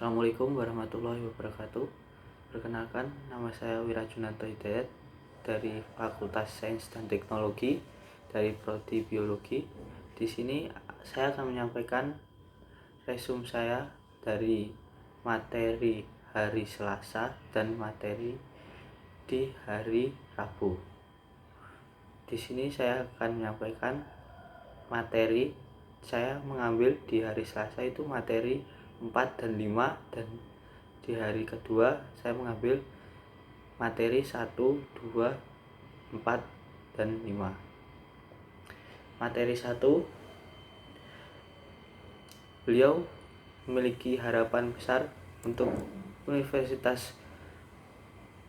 Assalamualaikum warahmatullahi wabarakatuh. Perkenalkan, nama saya Wirajunanto Hidayat dari Fakultas Sains dan Teknologi dari Prodi Biologi. Di sini saya akan menyampaikan resume saya dari materi hari Selasa dan materi di hari Rabu. Di sini saya akan menyampaikan materi. Saya mengambil di hari Selasa itu materi 4 dan 5, dan di hari kedua saya mengambil materi 1, 2, 4, dan 5. Materi 1, beliau memiliki harapan besar untuk universitas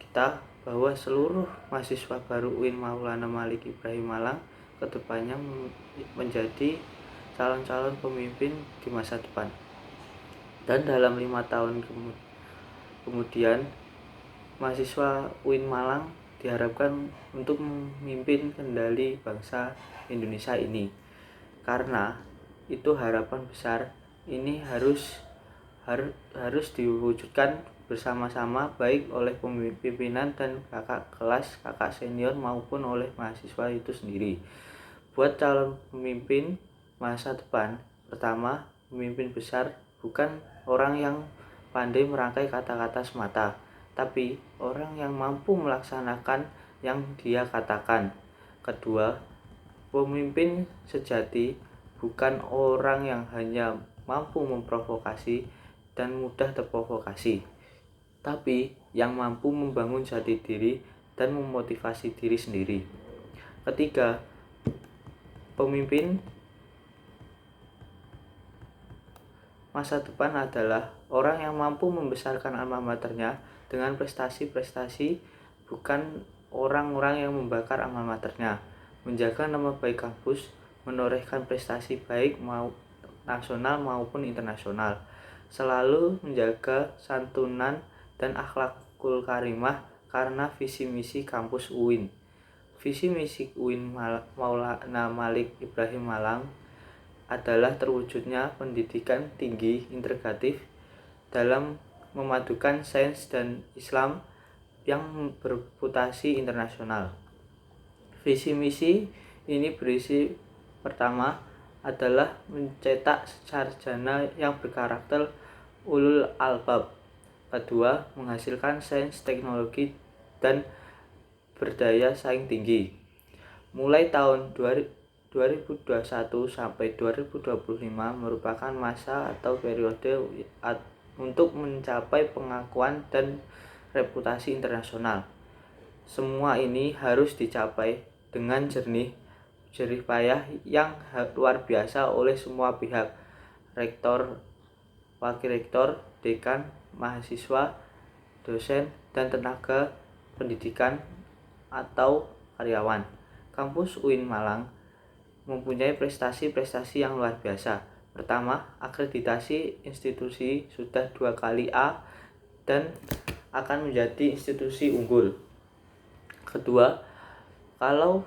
kita bahwa seluruh mahasiswa baru UIN Maulana Malik Ibrahim Malang kedepannya menjadi calon-calon pemimpin di masa depan. Dan dalam 5 tahun kemudian mahasiswa UIN Malang diharapkan untuk memimpin kendali bangsa Indonesia ini. Karena itu harapan besar ini harus diwujudkan bersama-sama, baik oleh pimpinan dan kakak kelas, kakak senior maupun oleh mahasiswa itu sendiri. Buat calon pemimpin masa depan, pertama, pemimpin besar bukan orang yang pandai merangkai kata-kata semata, tapi orang yang mampu melaksanakan yang dia katakan. Kedua, pemimpin sejati bukan orang yang hanya mampu memprovokasi dan mudah terprovokasi, tapi yang mampu membangun jati diri dan memotivasi diri sendiri. Ketiga, pemimpin masa depan adalah orang yang mampu membesarkan alma maternya dengan prestasi-prestasi, bukan orang-orang yang membakar alma maternya. Menjaga nama baik kampus, menorehkan prestasi baik nasional maupun internasional. Selalu menjaga santunan dan akhlakul karimah karena visi misi kampus UIN. Visi misi UIN Maulana Malik Ibrahim Malang adalah terwujudnya pendidikan tinggi integratif dalam memadukan sains dan Islam yang berputasi internasional. Visi misi ini berisi, pertama adalah mencetak sarjana yang berkarakter ulul albab. Kedua, menghasilkan sains, teknologi, dan berdaya saing tinggi. Mulai tahun 2021 sampai 2025 merupakan masa atau periode untuk mencapai pengakuan dan reputasi internasional. Semua ini harus dicapai dengan jerih payah yang luar biasa oleh semua pihak, rektor, wakil rektor, dekan, mahasiswa, dosen, dan tenaga pendidikan atau karyawan. Kampus UIN Malang mempunyai prestasi-prestasi yang luar biasa. Pertama, akreditasi institusi sudah 2 kali A dan akan menjadi institusi unggul. Kedua, kalau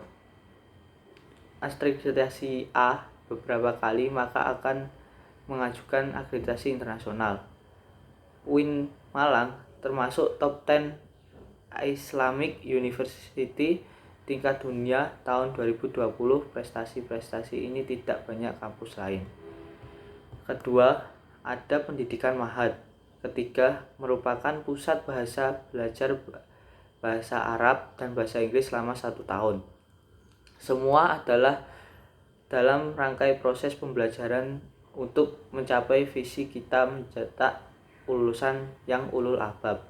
akreditasi A beberapa kali, maka akan mengajukan akreditasi internasional. UIN Malang termasuk top 10 Islamic University tingkat dunia tahun 2020. Prestasi-prestasi ini tidak banyak kampus lain. Kedua, ada pendidikan Ma'had. Ketiga, merupakan pusat belajar bahasa Arab dan bahasa Inggris selama 1 tahun. Semua adalah dalam rangkai proses pembelajaran untuk mencapai visi kita mencetak lulusan yang ulul albab.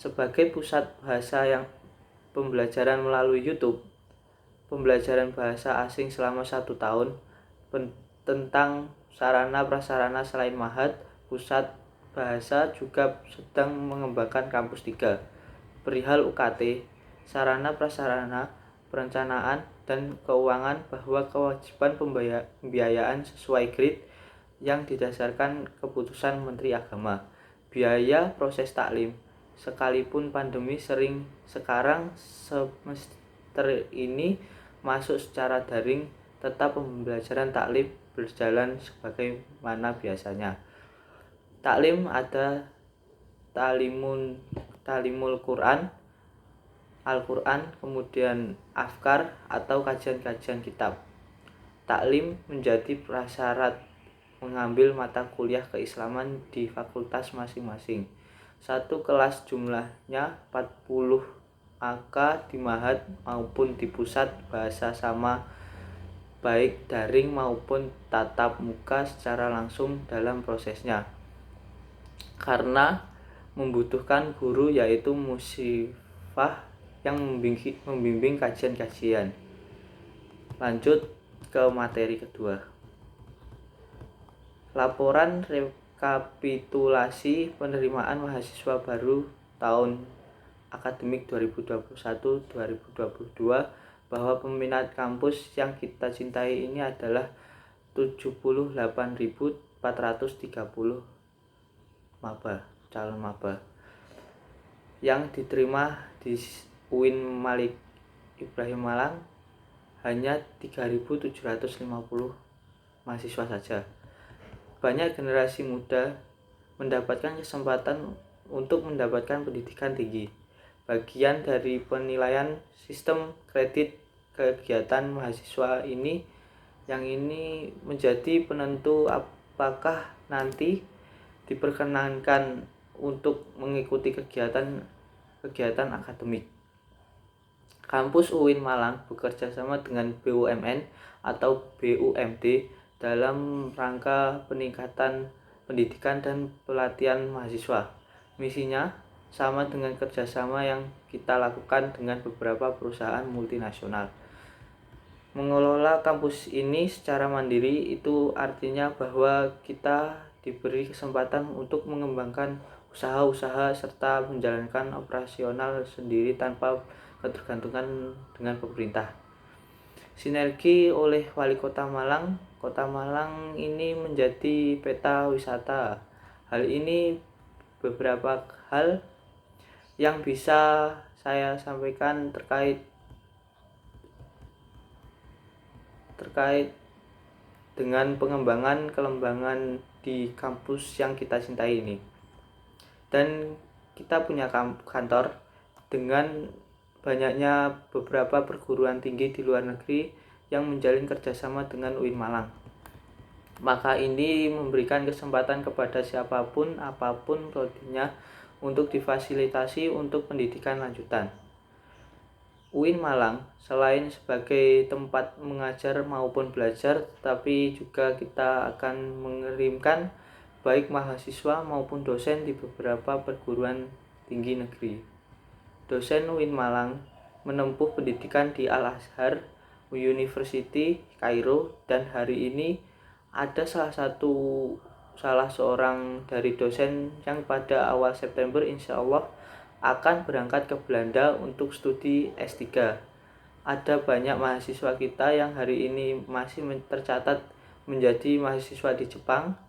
Sebagai pusat bahasa yang pembelajaran melalui YouTube, pembelajaran bahasa asing selama 1 tahun, tentang sarana prasarana selain Ma'had, pusat bahasa juga sedang mengembangkan kampus 3. Perihal UKT, sarana prasarana, perencanaan, dan keuangan, bahwa kewajiban pembiayaan sesuai grade yang didasarkan keputusan Menteri Agama. Biaya proses taklim, sekalipun pandemi sekarang semester ini masuk secara daring, tetap pembelajaran taklim berjalan sebagaimana biasanya. Taklim ada talimul Quran, Al-Quran, kemudian afkar atau kajian-kajian kitab. Taklim menjadi prasyarat mengambil mata kuliah keislaman di fakultas masing-masing. Satu kelas jumlahnya 40 AK di Mahat maupun di pusat bahasa sama, baik daring maupun tatap muka secara langsung dalam prosesnya. Karena membutuhkan guru yaitu musifah yang membimbing kajian-kajian. Lanjut ke materi kedua. Laporan rekapitulasi penerimaan mahasiswa baru tahun akademik 2021-2022 bahwa peminat kampus yang kita cintai ini adalah 78.430 calon maba yang diterima di UIN Malik Ibrahim Malang hanya 3.750 mahasiswa saja. Banyak generasi muda mendapatkan kesempatan untuk mendapatkan pendidikan tinggi. Bagian dari penilaian sistem kredit kegiatan mahasiswa ini menjadi penentu apakah nanti diperkenankan untuk mengikuti kegiatan akademik. Kampus UIN Malang bekerja sama dengan BUMN atau BUMD dalam rangka peningkatan pendidikan dan pelatihan mahasiswa. Misinya sama dengan kerjasama yang kita lakukan dengan beberapa perusahaan multinasional. Mengelola kampus ini secara mandiri itu artinya bahwa kita diberi kesempatan untuk mengembangkan usaha-usaha serta menjalankan operasional sendiri tanpa ketergantungan dengan pemerintah. Sinergi oleh Wali Kota Malang ini menjadi peta wisata. Hal ini beberapa hal yang bisa saya sampaikan terkait dengan pengembangan di kampus yang kita cintai ini. Dan kita punya kantor dengan banyaknya beberapa perguruan tinggi di luar negeri yang menjalin kerjasama dengan UIN Malang. Maka ini memberikan kesempatan kepada siapapun, apapun prodinya, untuk difasilitasi untuk pendidikan lanjutan. UIN Malang selain sebagai tempat mengajar maupun belajar, tetapi juga kita akan mengirimkan baik mahasiswa maupun dosen di beberapa perguruan tinggi negeri. Dosen UIN Malang menempuh pendidikan di Al-Azhar University Kairo, dan hari ini ada salah seorang dari dosen yang pada awal September insya Allah akan berangkat ke Belanda untuk studi S3. Ada banyak mahasiswa kita yang hari ini masih tercatat menjadi mahasiswa di Jepang,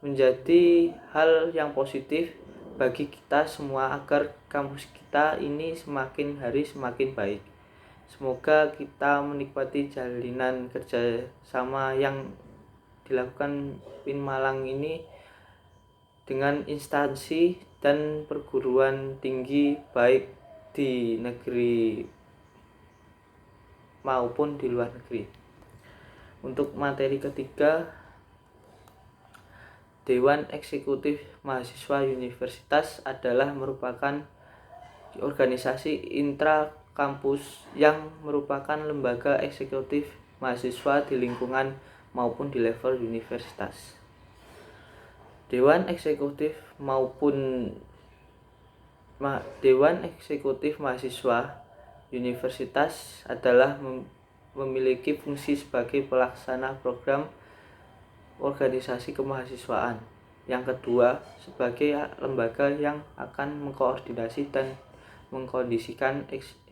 menjadi hal yang positif bagi kita semua agar kampus kita ini semakin hari semakin baik. Semoga kita menikmati jalinan kerjasama yang dilakukan UIN Malang ini dengan instansi dan perguruan tinggi baik di negeri maupun di luar negeri. Untuk materi ketiga, Dewan Eksekutif Mahasiswa Universitas adalah merupakan organisasi intra kampus yang merupakan lembaga eksekutif mahasiswa di lingkungan maupun di level universitas. Dewan Eksekutif Mahasiswa Universitas adalah memiliki fungsi sebagai pelaksana program organisasi kemahasiswaan. Yang kedua, sebagai lembaga yang akan mengkoordinasi dan mengkondisikan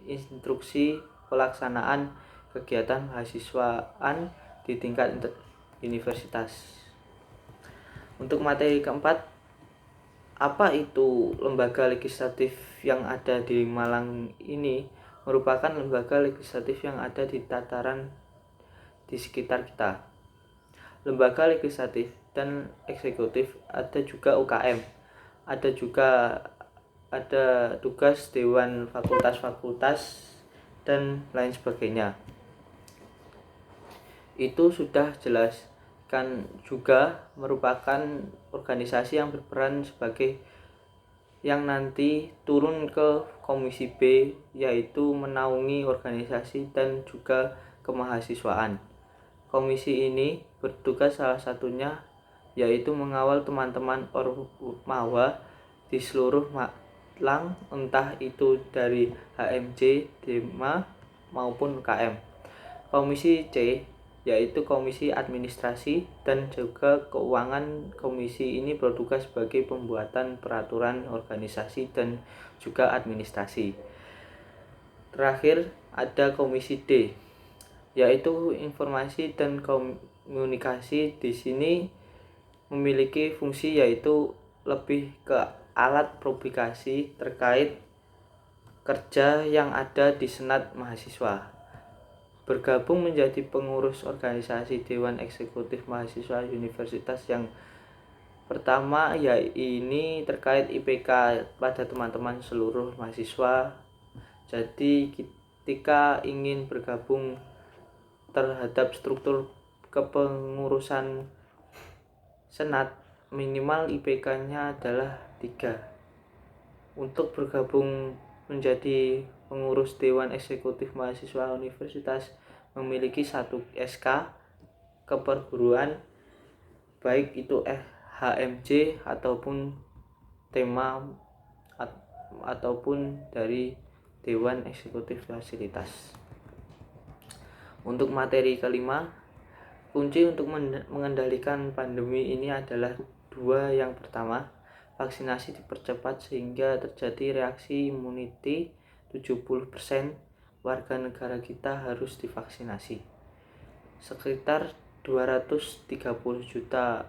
instruksi pelaksanaan kegiatan mahasiswaan di tingkat universitas. Untuk materi keempat, apa itu lembaga legislatif yang ada di Malang ini? Merupakan lembaga legislatif yang ada di tataran di sekitar kita. Lembaga legislatif dan eksekutif, ada juga UKM, ada tugas dewan fakultas-fakultas dan lain sebagainya. Itu sudah jelas kan, juga merupakan organisasi yang berperan sebagai yang nanti turun ke Komisi B, yaitu menaungi organisasi dan juga kemahasiswaan. Komisi ini bertugas salah satunya yaitu mengawal teman-teman Ormawa di seluruh Malang, entah itu dari HMJ, DEMA maupun UKM. Komisi C yaitu Komisi Administrasi dan juga Keuangan. Komisi ini bertugas sebagai pembuatan peraturan organisasi dan juga administrasi. Terakhir ada Komisi D yaitu Informasi dan Komunikasi. Di sini memiliki fungsi yaitu lebih ke alat publikasi terkait kerja yang ada di Senat Mahasiswa. Bergabung menjadi pengurus organisasi Dewan Eksekutif Mahasiswa Universitas yang pertama, ya ini terkait IPK pada teman-teman seluruh mahasiswa. Jadi ketika ingin bergabung terhadap struktur kepengurusan Senat, minimal IPK-nya adalah 3. Untuk bergabung menjadi pengurus Dewan Eksekutif Mahasiswa Universitas memiliki 1 SK keperguruan, baik itu HMJ ataupun tema ataupun dari Dewan Eksekutif Fasilitas. Untuk materi kelima, kunci untuk mengendalikan pandemi ini adalah 2. Yang pertama, vaksinasi dipercepat sehingga terjadi reaksi immunity 70% warga negara kita harus divaksinasi. Sekitar 230 juta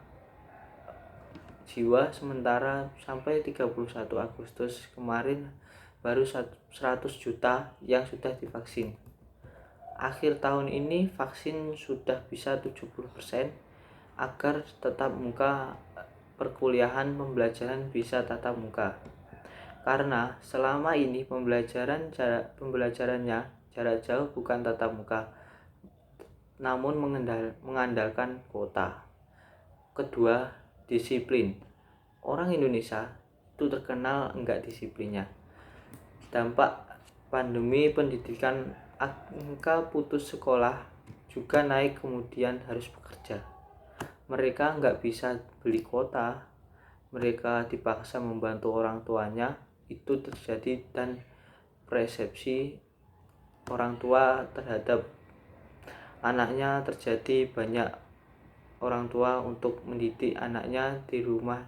jiwa, sementara sampai 31 Agustus kemarin baru 100 juta yang sudah divaksin. Akhir tahun ini vaksin sudah bisa 70% agar tetap muka perkuliahan pembelajaran bisa tatap muka. Karena selama ini pembelajarannya jarak jauh bukan tatap muka, namun mengandalkan kuota. Kedua, disiplin. Orang Indonesia itu terkenal enggak disiplinnya. Dampak pandemi pendidikan, angka putus sekolah juga naik, kemudian harus bekerja. Mereka enggak bisa beli kuota, mereka dipaksa membantu orang tuanya. Itu terjadi, dan persepsi orang tua terhadap anaknya terjadi. Banyak orang tua untuk mendidik anaknya di rumah,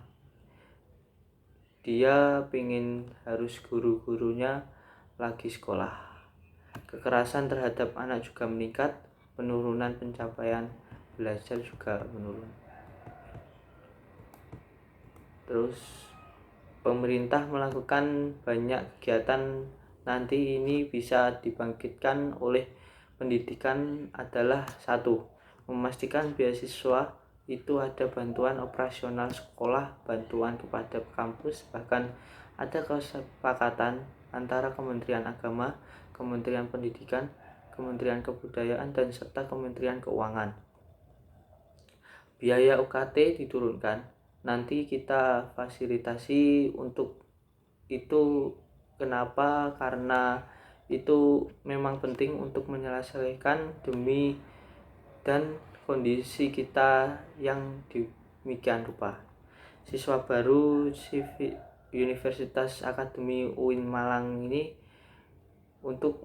dia pengen harus guru-gurunya lagi sekolah. Kekerasan terhadap anak juga meningkat, penurunan pencapaian belajar juga menurun. Terus pemerintah melakukan banyak kegiatan, nanti ini bisa dibangkitkan oleh pendidikan adalah 1. Memastikan beasiswa itu ada bantuan operasional sekolah, bantuan kepada kampus, bahkan ada kesepakatan antara Kementerian Agama, Kementerian Pendidikan, Kementerian Kebudayaan, dan serta Kementerian Keuangan. Biaya UKT diturunkan, nanti kita fasilitasi untuk itu. Kenapa? Karena itu memang penting untuk menyelesaikan demi dan kondisi kita yang demikian rupa. Siswa baru Universitas Akademi UIN Malang ini untuk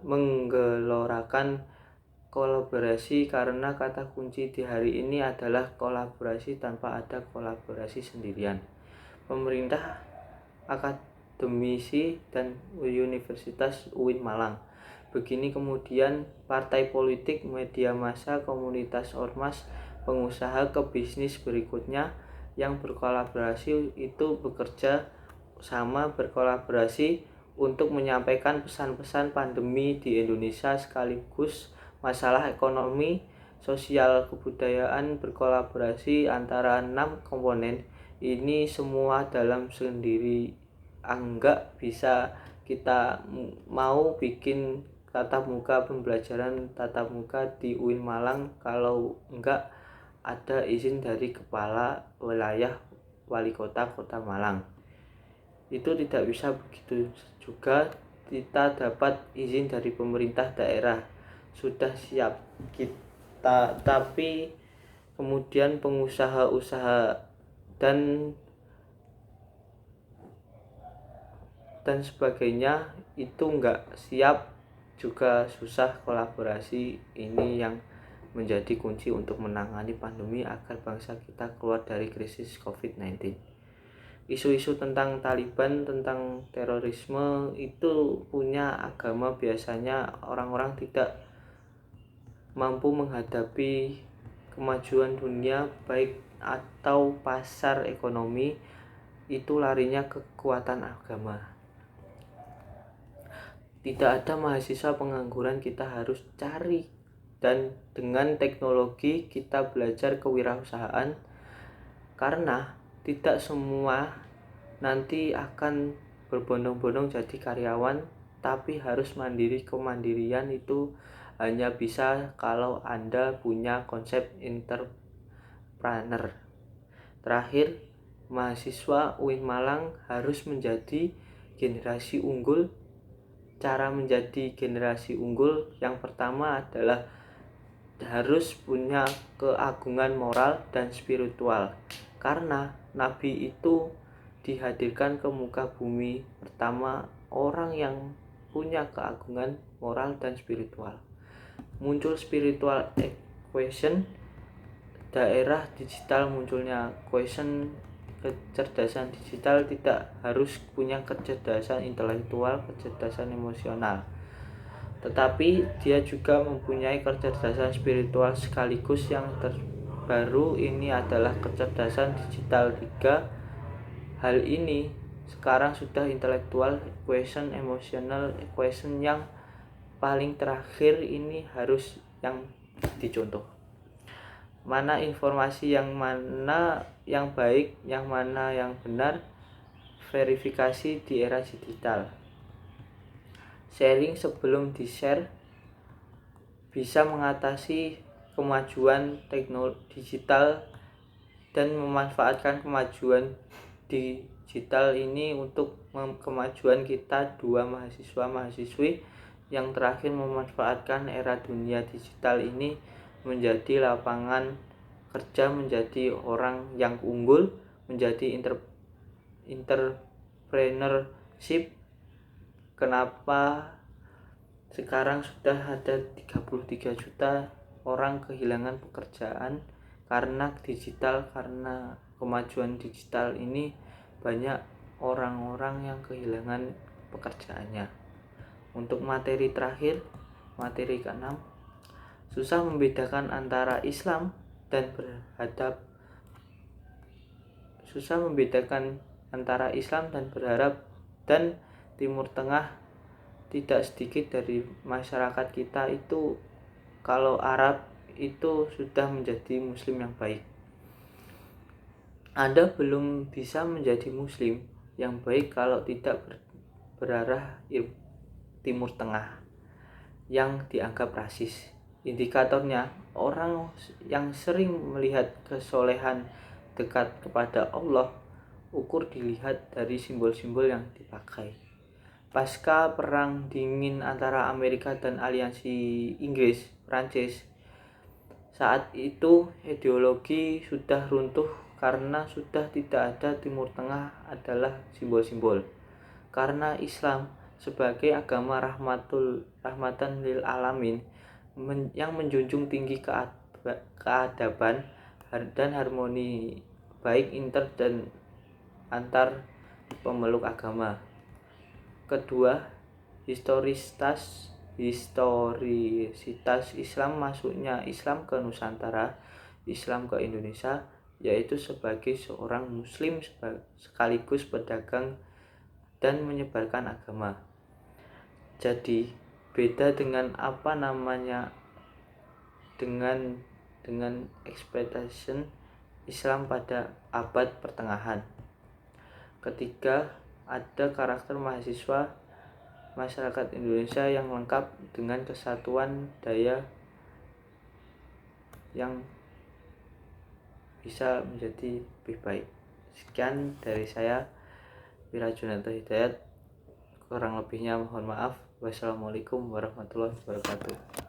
menggelorakan kolaborasi, karena kata kunci di hari ini adalah kolaborasi. Tanpa ada kolaborasi sendirian, pemerintah, akademisi, dan Universitas UIN Malang. Begini kemudian partai politik, media massa, komunitas ormas, pengusaha ke bisnis berikutnya yang berkolaborasi itu bekerja sama, berkolaborasi untuk menyampaikan pesan-pesan pandemi di Indonesia sekaligus masalah ekonomi sosial, kebudayaan berkolaborasi antara 6 komponen ini semua dalam sendiri. Enggak bisa kita mau bikin tatap muka, pembelajaran tatap muka di UIN Malang kalau enggak ada izin dari kepala wilayah wali kota Kota Malang. Itu tidak bisa begitu juga kita dapat izin dari pemerintah daerah sudah siap kita, tapi kemudian pengusaha-usaha dan sebagainya itu enggak siap, juga susah kolaborasi. Ini yang menjadi kunci untuk menangani pandemi agar bangsa kita keluar dari krisis COVID-19. Isu-isu tentang Taliban, tentang terorisme itu punya agama, biasanya orang-orang tidak mampu menghadapi kemajuan dunia baik atau pasar ekonomi, itu larinya ke kekuatan agama. Tidak ada mahasiswa pengangguran, kita harus cari, dan dengan teknologi kita belajar kewirausahaan, karena tidak semua nanti akan berbondong-bondong jadi karyawan, tapi harus mandiri. Kemandirian itu hanya bisa kalau Anda punya konsep entrepreneur. Terakhir, mahasiswa UIN Malang harus menjadi generasi unggul. Cara menjadi generasi unggul yang pertama adalah harus punya keagungan moral dan spiritual, karena Nabi itu dihadirkan ke muka bumi pertama orang yang punya keagungan moral dan spiritual. Muncul spiritual equation, daerah digital, munculnya question kecerdasan digital tidak harus punya kecerdasan intelektual, kecerdasan emosional, tetapi dia juga mempunyai kecerdasan spiritual sekaligus. Yang terbaru ini adalah kecerdasan digital. 3 hal ini sekarang sudah intelektual equation, emotional equation, yang paling terakhir ini harus yang dicontoh. Mana informasi yang mana yang baik, yang mana yang benar, verifikasi di era digital. Sharing sebelum di-share bisa mengatasi kemajuan teknologi digital dan memanfaatkan kemajuan digital ini untuk kemajuan kita. 2 mahasiswa-mahasiswi yang terakhir memanfaatkan era dunia digital ini menjadi lapangan kerja, menjadi orang yang unggul, menjadi entrepreneurship. Kenapa sekarang sudah ada 33 juta orang kehilangan pekerjaan karena digital, karena kemajuan digital ini banyak orang-orang yang kehilangan pekerjaannya. Untuk materi terakhir, materi ke-6, susah membedakan antara Islam dan berharap dan Timur Tengah. Tidak sedikit dari masyarakat kita itu kalau Arab itu sudah menjadi muslim yang baik. Anda belum bisa menjadi muslim yang baik kalau tidak berarah Timur Tengah yang dianggap rasis. Indikatornya, orang yang sering melihat kesolehan dekat kepada Allah ukur dilihat dari simbol-simbol yang dipakai. Pasca perang dingin antara Amerika dan aliansi Inggris, Prancis, saat itu ideologi sudah runtuh karena sudah tidak ada Timur Tengah adalah simbol-simbol. Karena Islam sebagai agama rahmatan lil alamin yang menjunjung tinggi keadaban dan harmoni baik inter dan antar pemeluk agama. Kedua, historisitas Islam, masuknya Islam ke Nusantara, Islam ke Indonesia, yaitu sebagai seorang muslim sekaligus pedagang dan menyebarkan agama. Jadi beda dengan dengan dengan ekspektasi Islam pada abad pertengahan. Ketiga, ada karakter mahasiswa masyarakat Indonesia yang lengkap dengan kesatuan daya yang bisa menjadi lebih baik. Sekian dari saya, Wirajunanto Hidayat. Kurang lebihnya mohon maaf. Wassalamualaikum warahmatullahi wabarakatuh.